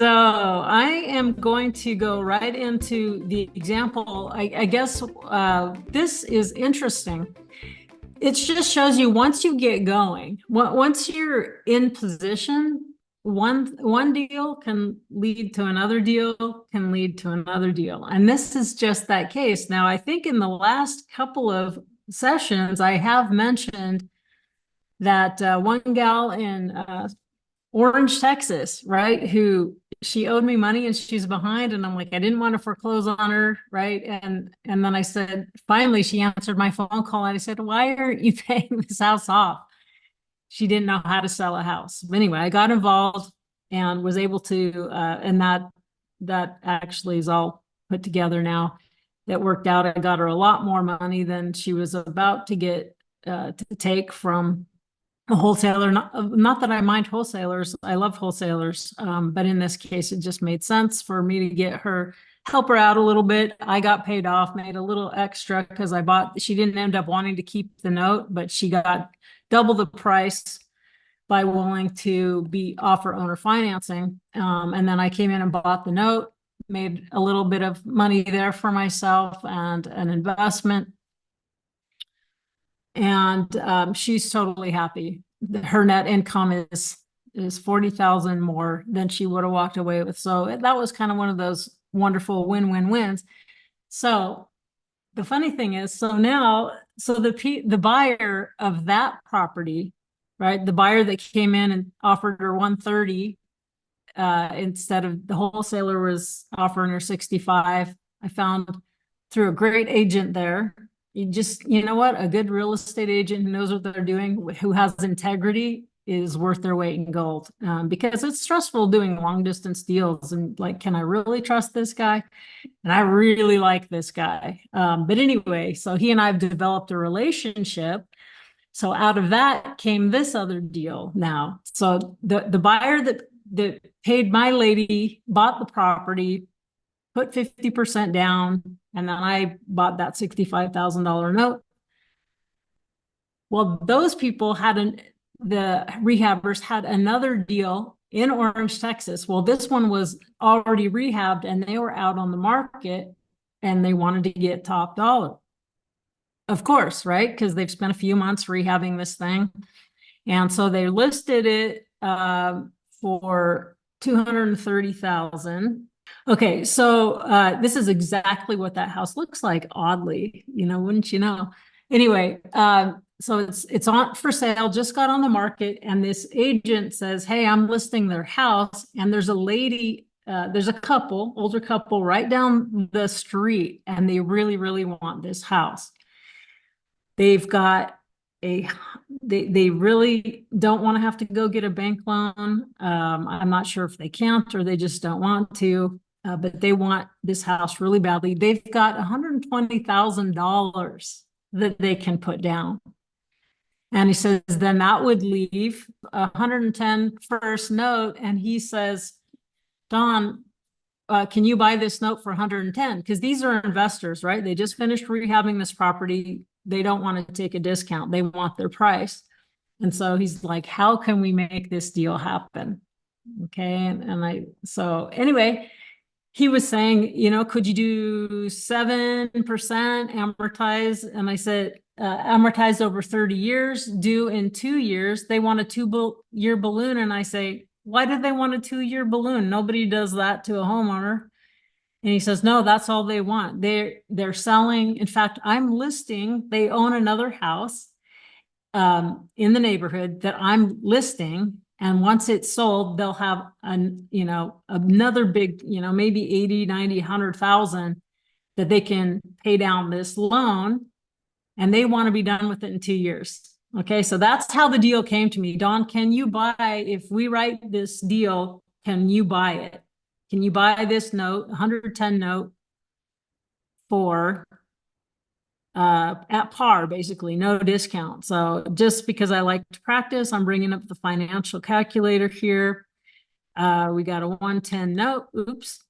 So I am going to go right into the example. I guess this is interesting. It just shows you once you get going, once you're in position, one deal can lead to another deal, can lead to another deal. And this is just that case. Now, I think in the last couple of sessions, I have mentioned that one gal in Orange, Texas, right? Who she owed me money and she's behind, and I'm like, I didn't want to foreclose on her, right? And then I said, finally, she answered my phone call, and I said, why aren't you paying this house off? She didn't know how to sell a house. But anyway, I got involved and was able to, and that actually is all put together now. That worked out. I got her a lot more money than she was about to get to take from a wholesaler. Not that I mind wholesalers. I love wholesalers. But in this case, it just made sense for me to get her, help her out a little bit. I got paid off, made a little extra because she didn't end up wanting to keep the note, but she got double the price by willing to be offer owner financing. And then I came in and bought the note, made a little bit of money there for myself and an investment. And she's totally happy. Her net income is 40,000 more than she would have walked away with. So that was kind of one of those wonderful win-win-wins. So the funny thing is, so now, so the buyer of that property, right? The buyer that came in and offered her 130 instead of the wholesaler was offering her 65. I found through a great agent there. You know what? A good real estate agent who knows what they're doing, who has integrity, is worth their weight in gold. Because it's stressful doing long distance deals. And like, can I really trust this guy? And I really like this guy. But anyway, so he and I have developed a relationship. So out of that came this other deal now. So the buyer that paid my lady bought the property, put 50% down, and then I bought that $65,000 note. Well, those people the rehabbers had another deal in Orange, Texas. Well, this one was already rehabbed and they were out on the market and they wanted to get top dollar. Of course, right? Because they've spent a few months rehabbing this thing. And so they listed it for 230,000. Okay, so this is exactly what that house looks like, oddly, wouldn't you know? Anyway, so it's on for sale, just got on the market, and this agent says, hey, I'm listing their house, and there's a lady, there's a couple, older couple right down the street, and they really, really want this house. They've got they really don't want to have to go get a bank loan. I'm not sure if they can't or they just don't want to, but they want this house really badly. They've got $120,000 that they can put down. And he says, then that would leave 110 first note. And he says, Don, can you buy this note for 110? Because these are investors, right? They just finished rehabbing this property. They don't want to take a discount. They want their price. And so he's like, how can we make this deal happen? Okay. So anyway, he was saying, could you do 7% amortize? And I said, amortize over 30 years, due in 2 years. They want a 2-year balloon. And I say, why do they want a 2-year balloon? Nobody does that to a homeowner. And he says, no, that's all they want. They're selling. In fact, I'm listing, they own another house in the neighborhood that I'm listing. And once it's sold, they'll have another big, maybe 80, 90, 100,000 that they can pay down this loan. And they want to be done with it in 2 years. Okay, so that's how the deal came to me. Don, can you buy, if we write this deal, can you buy it? Can you buy this note, 110 note for at par, basically, no discount. So just because I like to practice, I'm bringing up the financial calculator here. We got a 110 note. Oops.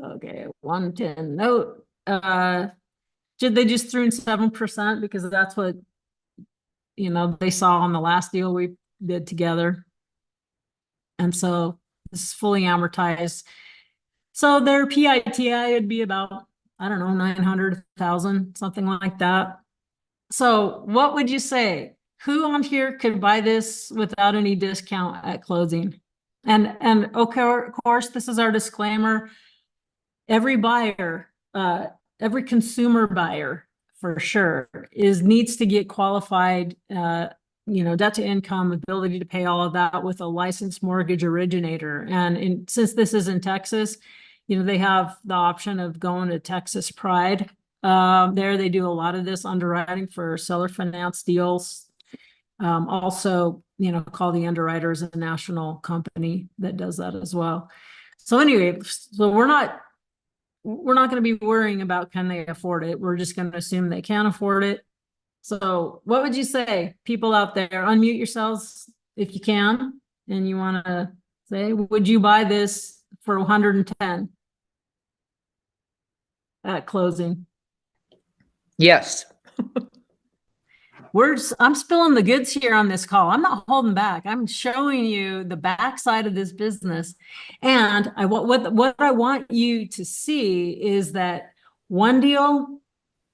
Okay, 110 note. They just threw in 7% because that's what they saw on the last deal we did together. And so This is fully amortized. So their PITI would be about, I don't know, 900,000, something like that. So what would you say? Who on here could buy this without any discount at closing? And okay, of course, this is our disclaimer. Every buyer, every consumer buyer for sure needs to get qualified, debt to income, ability to pay, all of that with a licensed mortgage originator. And since this is in Texas, they have the option of going to Texas Pride. There they do a lot of this underwriting for seller finance deals. Also, call the underwriters a national company that does that as well. So anyway, so we're not going to be worrying about can they afford it. We're just going to assume they can afford it. So what would you say, people out there? Unmute yourselves if you can, and you want to say, would you buy this for 110 at closing? Yes. I'm spilling the goods here on this call. I'm not holding back. I'm showing you the backside of this business. And what I want you to see is that one deal,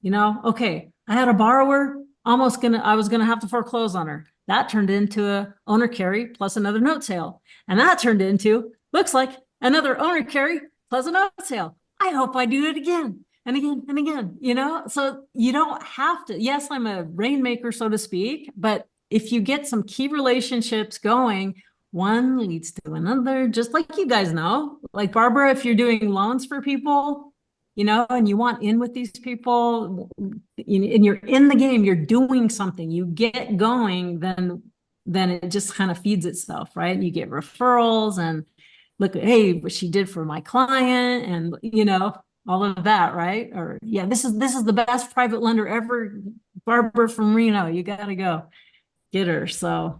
okay, I had a borrower I was gonna have to foreclose on her. That turned into a owner carry plus another note sale. And that turned into, looks like, another owner carry plus a note sale. I hope I do it again and again and again, so you don't have to. Yes, I'm a rainmaker, so to speak, but if you get some key relationships going, one leads to another, just like you guys know. Like Barbara, if you're doing loans for people, and you want in with these people, and you're in the game, you're doing something, you get going, then it just kind of feeds itself, right? You get referrals and look at, hey, what she did for my client, and all of that, right? Or yeah, this is the best private lender ever. Barbara from Reno, you got to go get her. So